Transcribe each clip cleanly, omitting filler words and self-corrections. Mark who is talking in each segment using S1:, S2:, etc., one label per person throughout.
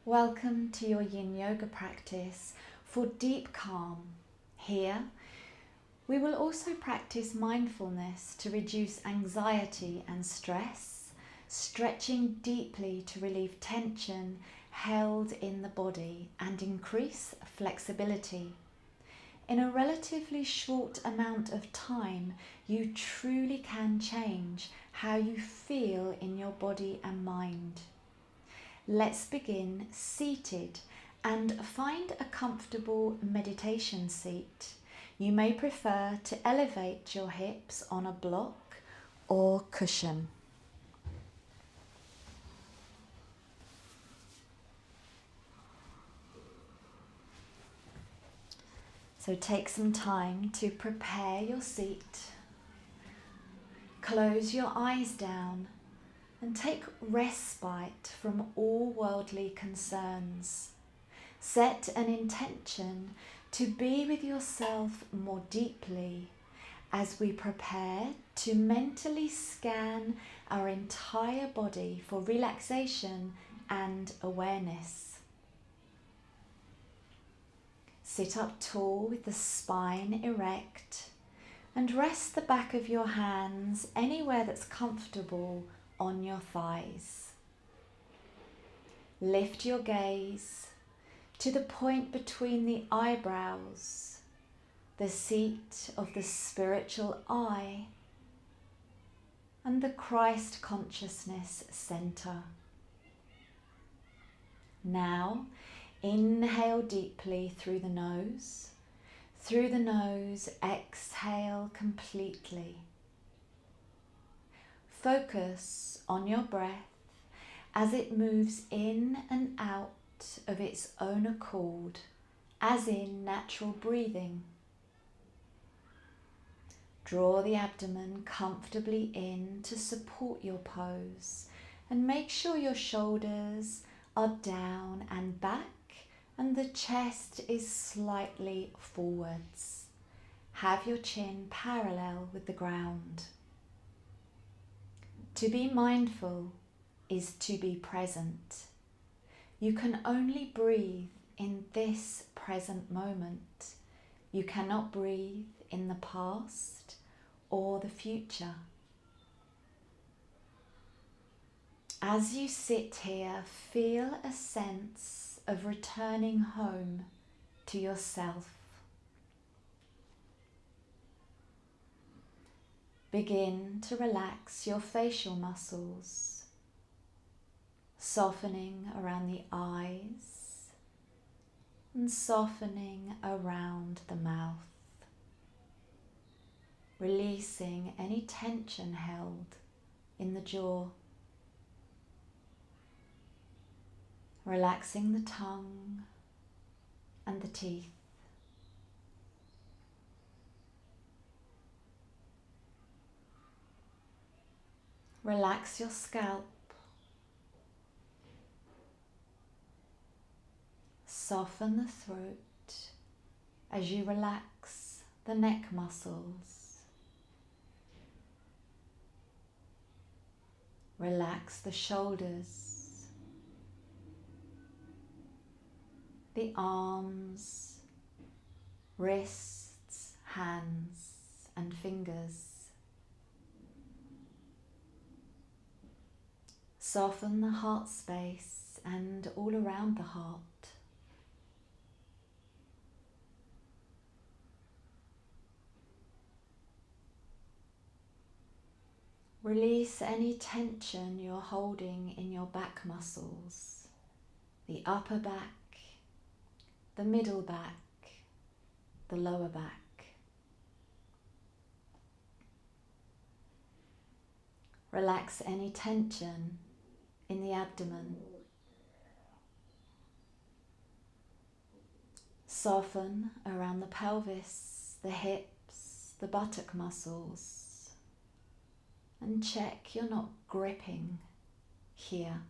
S1: Welcome to your Yin Yoga practice for deep calm. Here, we will also practice mindfulness to reduce anxiety and stress, stretching deeply to relieve tension held in the body and increase flexibility. In a relatively short amount of time, you truly can change how you feel in your body and mind. Let's begin seated and find a comfortable meditation seat. You may prefer to elevate your hips on a block or cushion. So take some time to prepare your seat. Close your eyes down and take respite from all worldly concerns. Set an intention to be with yourself more deeply as we prepare to mentally scan our entire body for relaxation and awareness. Sit up tall with the spine erect and rest the back of your hands anywhere that's comfortable on your thighs. Lift your gaze to the point between the eyebrows, the seat of the spiritual eye, and the Christ consciousness center. Now, inhale deeply through the nose. Through the nose, exhale completely. Focus on your breath as it moves in and out of its own accord, as in natural breathing. Draw the abdomen comfortably in to support your pose and make sure your shoulders are down and back and the chest is slightly forwards. Have your chin parallel with the ground. To be mindful is to be present. You can only breathe in this present moment. You cannot breathe in the past or the future. As you sit here, feel a sense of returning home to yourself. Begin to relax your facial muscles, softening around the eyes and softening around the mouth, releasing any tension held in the jaw, relaxing the tongue and the teeth. Relax your scalp. Soften the throat as you relax the neck muscles. Relax the shoulders, the arms, wrists, hands, and fingers. Soften the heart space and all around the heart. Release any tension you're holding in your back muscles, the upper back, the middle back, the lower back. Relax any tension in the abdomen. Soften around the pelvis, the hips, the buttock muscles, and check you're not gripping here.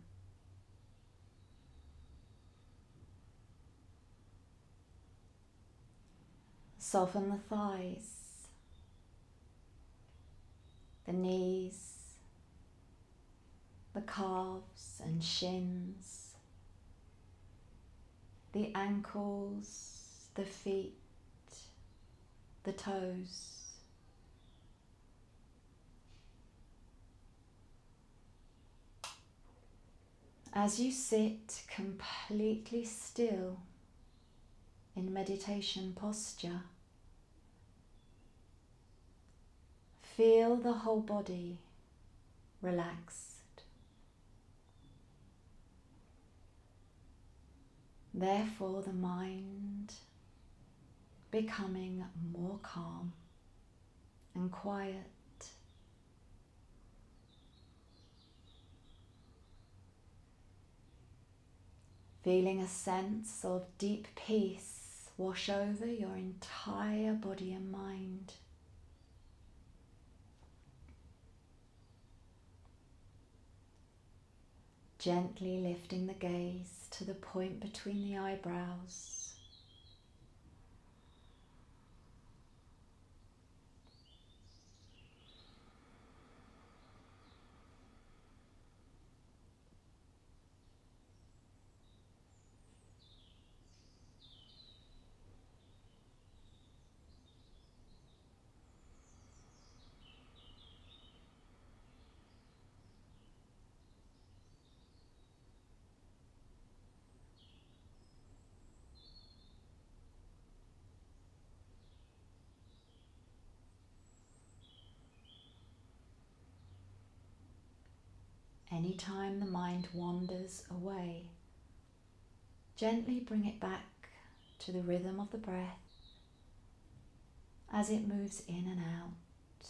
S1: Soften the thighs, the knees, the calves and shins, the ankles, the feet, the toes. As you sit completely still in meditation posture, feel the whole body relaxed. Therefore, the mind becoming more calm and quiet. Feeling a sense of deep peace wash over your entire body and mind. Gently lifting the gaze to the point between the eyebrows. Anytime the mind wanders away, gently bring it back to the rhythm of the breath as it moves in and out.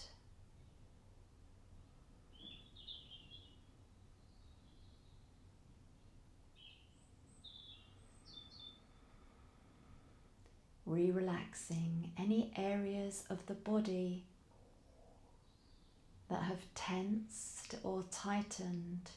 S1: Re-relaxing any areas of the body that have tensed or tightened.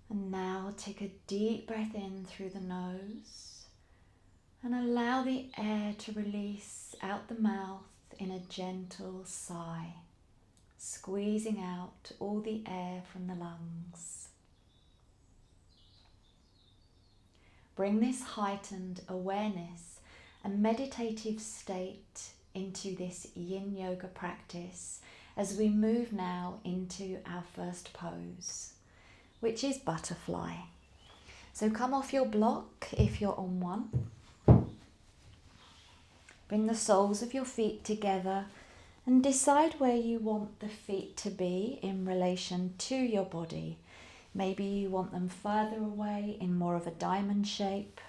S1: And now take a deep breath in through the nose and allow the air to release out the mouth in a gentle sigh, squeezing out all the air from the lungs. Bring this heightened awareness and meditative state into this yin yoga practice as we move now into our first pose, which is butterfly. So come off your block if you're on one. Bring the soles of your feet together and decide where you want the feet to be in relation to your body. Maybe you want them further away in more of a diamond shape.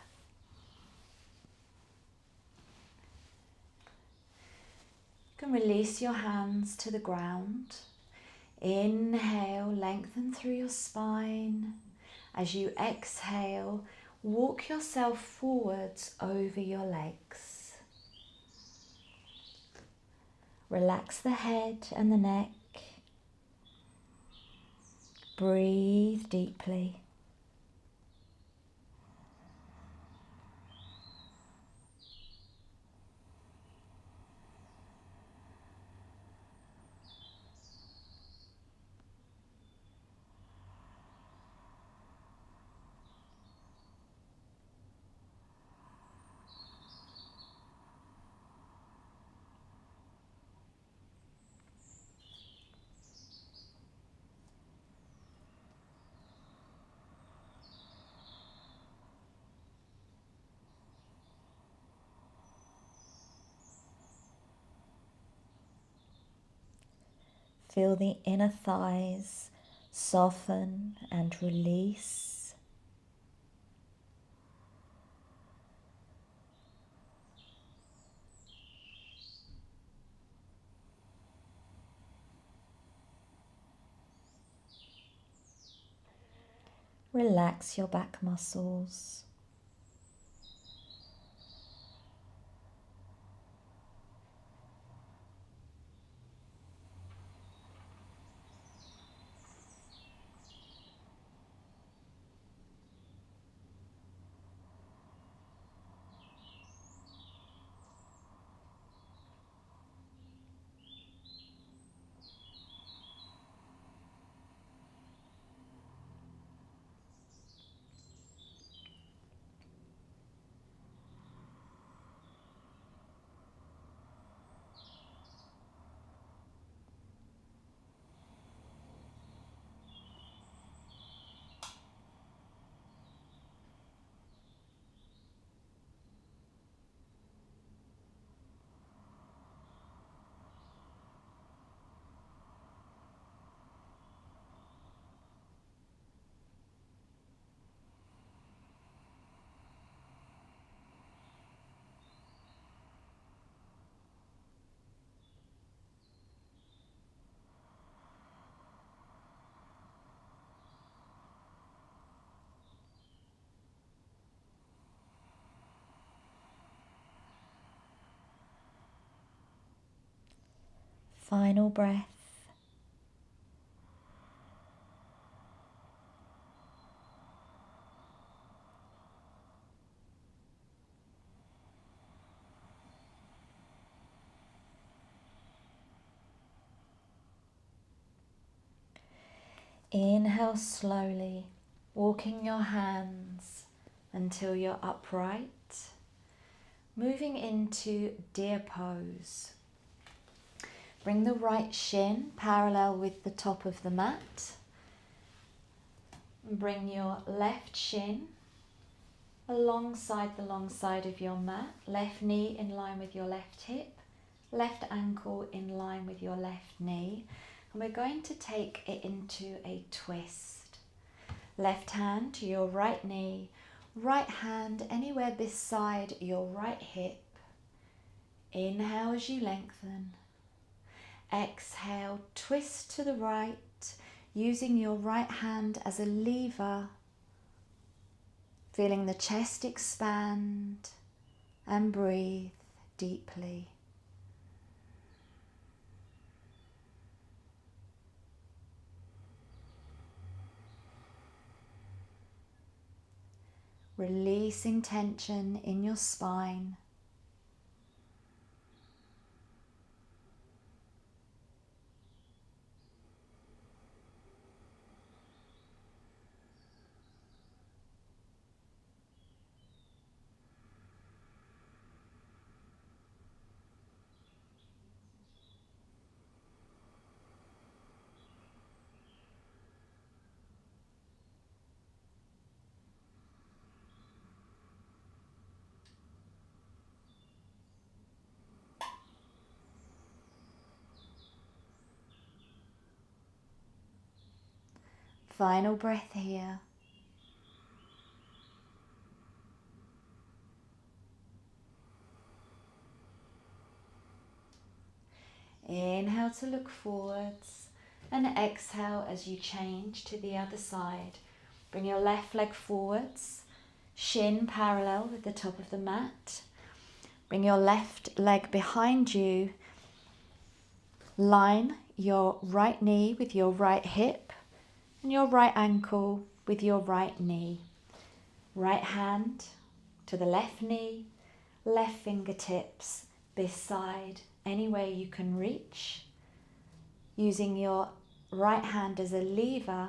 S1: You can release your hands to the ground. Inhale, lengthen through your spine. As you exhale, walk yourself forwards over your legs. Relax the head and the neck.
S2: breathe deeply. Feel the inner thighs soften and release. Relax your back muscles. Final breath. Inhale slowly, walking your hands until you're upright, moving into deer pose. Bring the right shin parallel with the top of the mat. Bring your left shin alongside the long side of your mat, left knee in line with your left hip, left ankle in line with your left knee. And we're going to take it into a twist. Left hand to your right knee, right hand anywhere beside your right hip. Inhale as you lengthen. Exhale, twist to the right, using your right hand as a lever, feeling the chest expand, and breathe deeply. Releasing tension in your spine. Final breath here. Inhale to look forwards and exhale as you change to the other side. Bring your left leg forwards, shin parallel with the top of the mat. Bring your left leg behind you. Line your right knee with your right hip and your right ankle with your right knee. Right hand to the left knee, left fingertips beside anywhere you can reach. Using your right hand as a lever,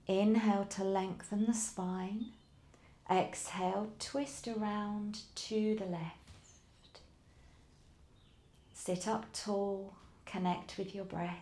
S2: inhale to lengthen the spine. Exhale, twist around to the left. Sit up tall, connect with your breath.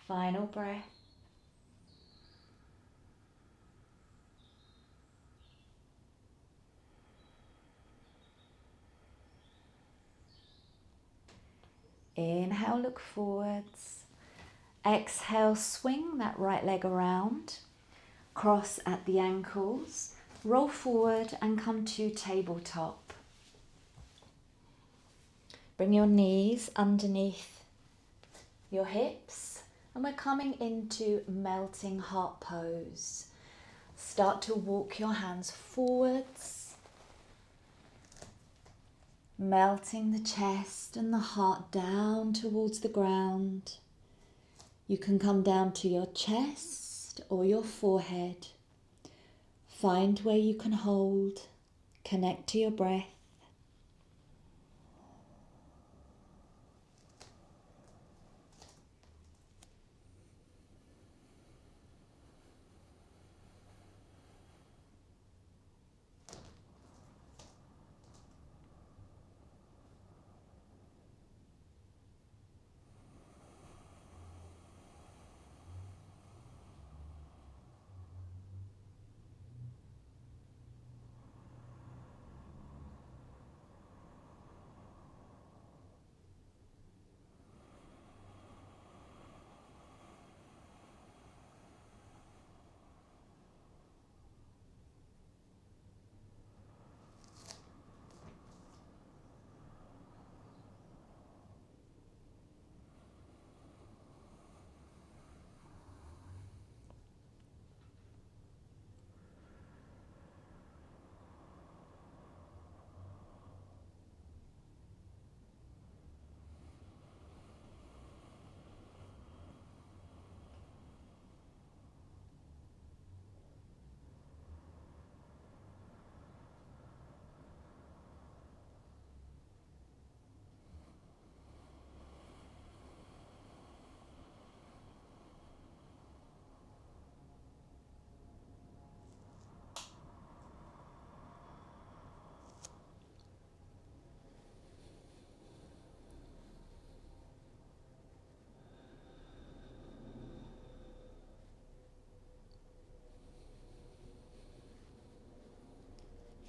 S2: Final breath. Inhale, look forwards. Exhale, swing that right leg around. Cross at the ankles. Roll forward and come to tabletop. Bring your knees underneath your hips, and we're coming into melting heart pose. Start to walk your hands forwards, melting the chest and the heart down towards the ground. You can come down to your chest or your forehead. Find where you can hold, connect to your breath.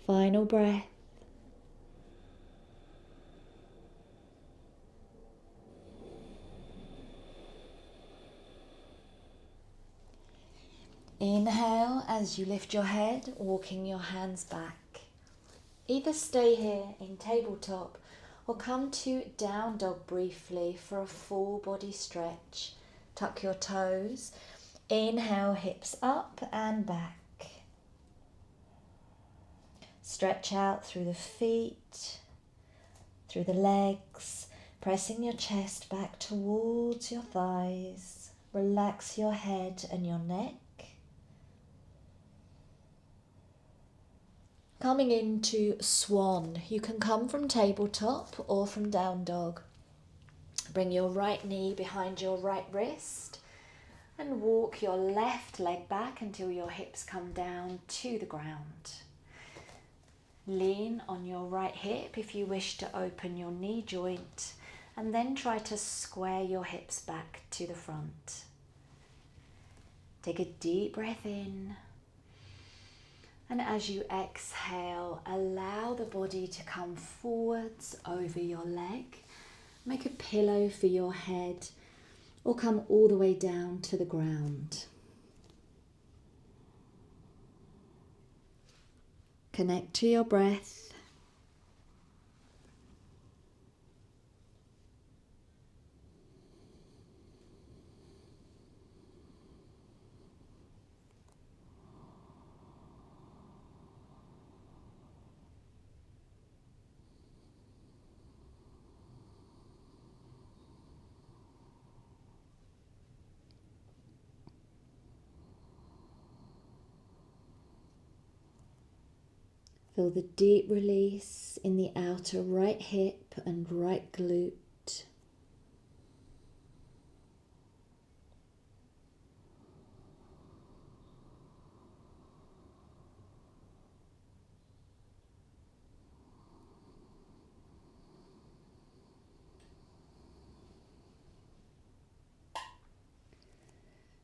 S2: Final breath. Inhale as you lift your head, walking your hands back. Either stay here in tabletop or come to down dog briefly for a full body stretch. Tuck your toes. Inhale, hips up and back. Stretch out through the feet, through the legs, pressing your chest back towards your thighs. Relax your head and your neck. Coming into swan. You can come from tabletop or from down dog. Bring your right knee behind your right wrist and walk your left leg back until your hips come down to the ground. Lean on your right hip if you wish to open your knee joint, and then try to square your hips back to the front. Take a deep breath in
S1: And as you exhale, allow the body to come forwards over your leg. Make a pillow for your head or come all the way down to the ground. Connect to your breath. Feel the deep release in the outer right hip and right glute.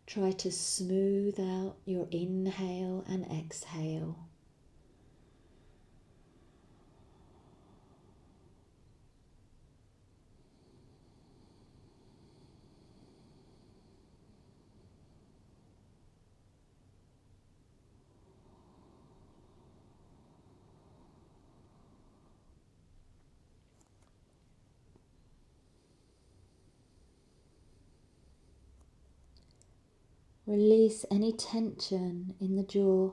S1: Try to smooth out your inhale and exhale. Release any tension in the jaw.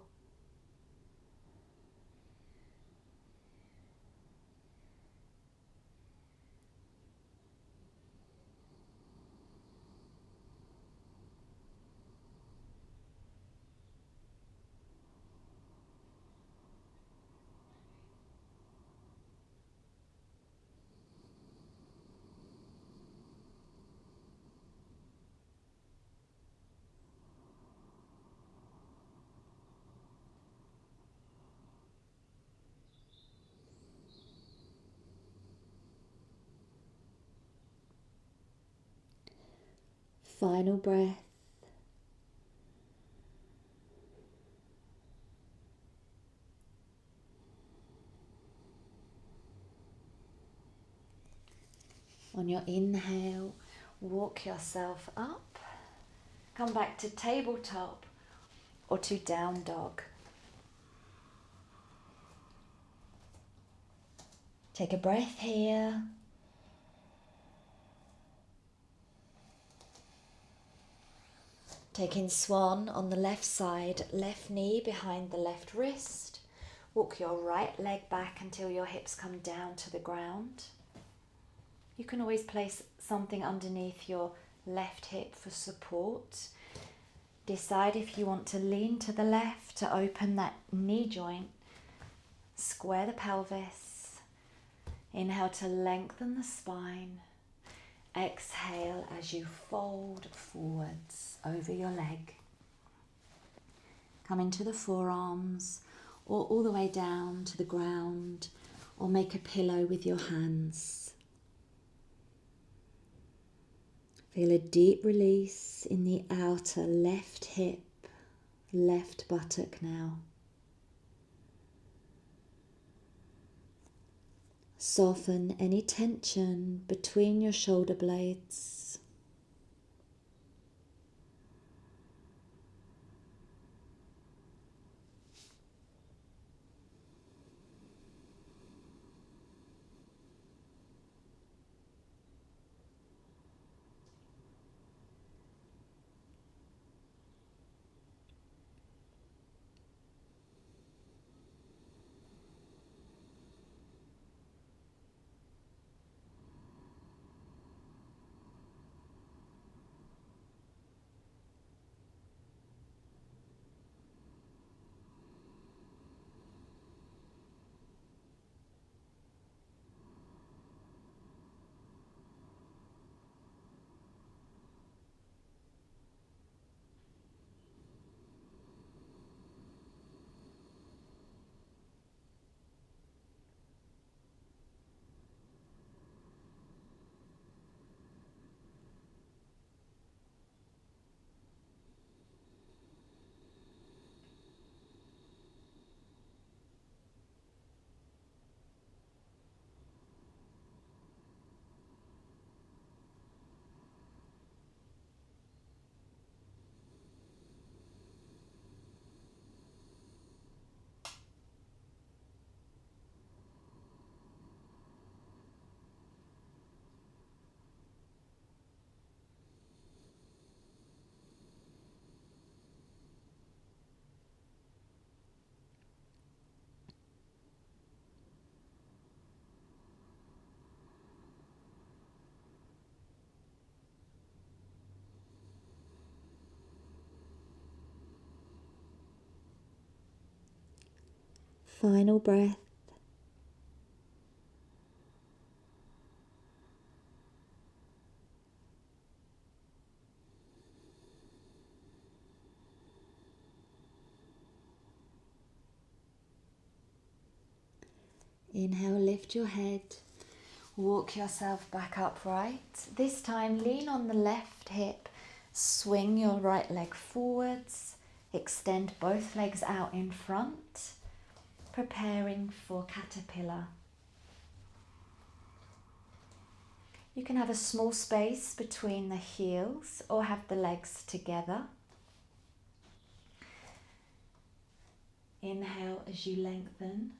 S1: Final breath. On your inhale, walk yourself up. Come back to tabletop or to down dog. Take a breath here. Take in swan on the left side, left knee behind the left wrist. Walk your right leg back until your hips come down to the ground. You can always place something underneath your left hip for support. Decide if you want to lean to the left to open that knee joint. Square the pelvis. Inhale to lengthen the spine. Exhale as you fold forwards over your leg. Come into the forearms or all the way down to the ground, or make a pillow with your hands. Feel a deep release in the outer left hip, left buttock now. Soften any tension between your shoulder blades.
S2: Final breath. Inhale, lift your head. Walk yourself back upright. This time, lean on the left hip. Swing your right leg forwards. Extend both legs out in front. Preparing for caterpillar. You can have a small space between the heels or have the legs together. Inhale as you lengthen.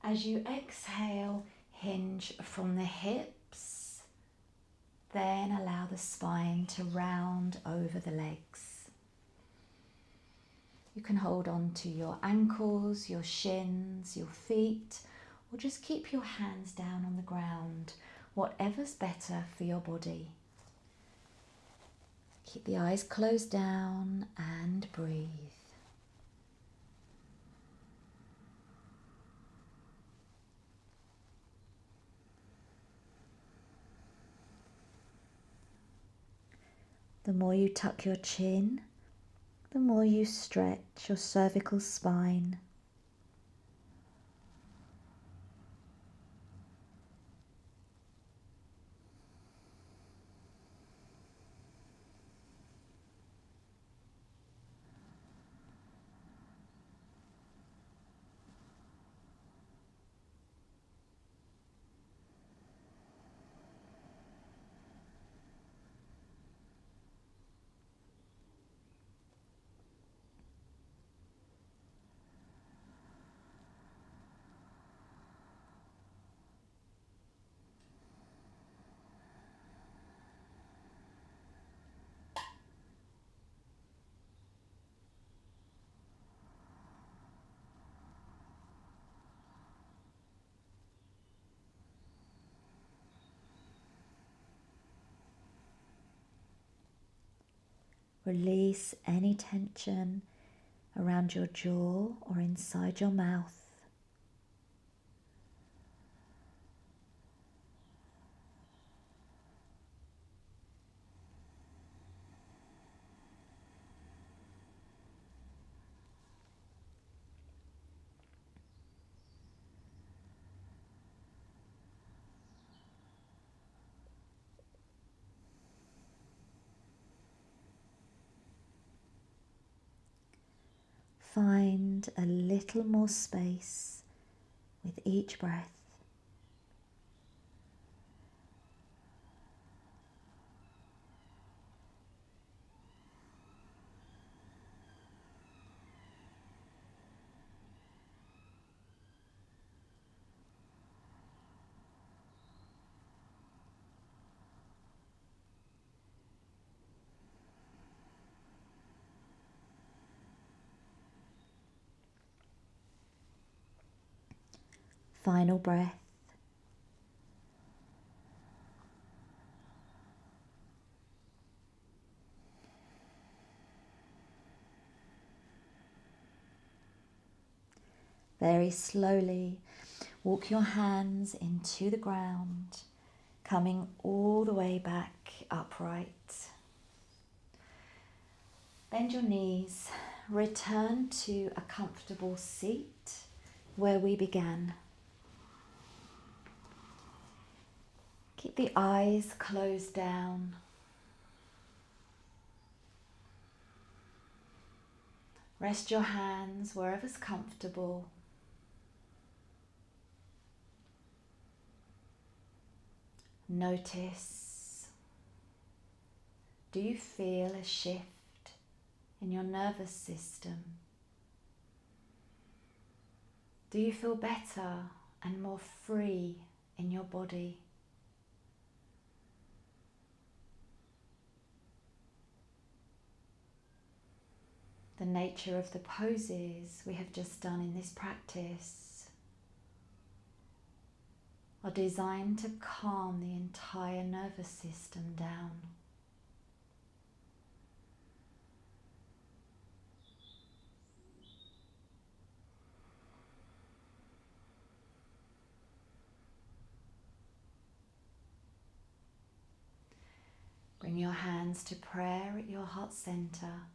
S2: As you exhale, hinge from the hips. Then allow the spine to round over the legs. You can hold on to your ankles, your shins, your feet, or just keep your hands down on the ground, whatever's better for your body. Keep the eyes closed down and breathe. The more you tuck your chin, the more you stretch your cervical spine. Release any tension around your jaw or inside your mouth. Find a little more space with each breath. Final breath. Very slowly, walk your hands into the ground, coming all the way back upright. Bend your knees, return to a comfortable seat where we began. Keep the eyes closed down. Rest your hands wherever's comfortable. Notice, do you feel a shift in your nervous system? Do you feel better and more free in your body? The nature of the poses we have just done in this practice are designed to calm the entire nervous system down.
S1: your hands to prayer at your heart center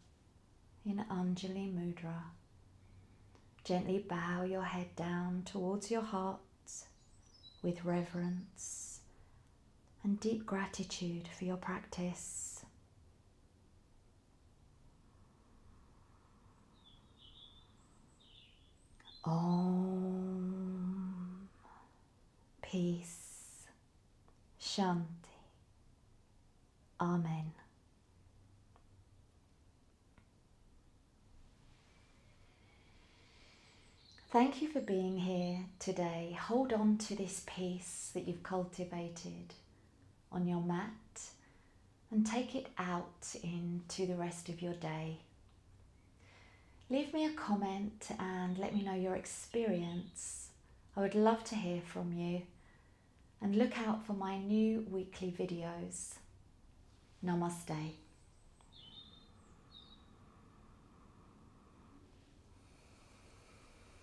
S1: in Anjali Mudra. Gently bow your head down towards your heart with reverence and deep gratitude for your practice. Om. Peace. Shanti. Amen. Thank you for being here today. Hold on to this peace that you've cultivated on your mat and take it out into the rest of your day. Leave me a comment and let me know your experience. I would love to hear from you, and look out for my new weekly videos. Namaste.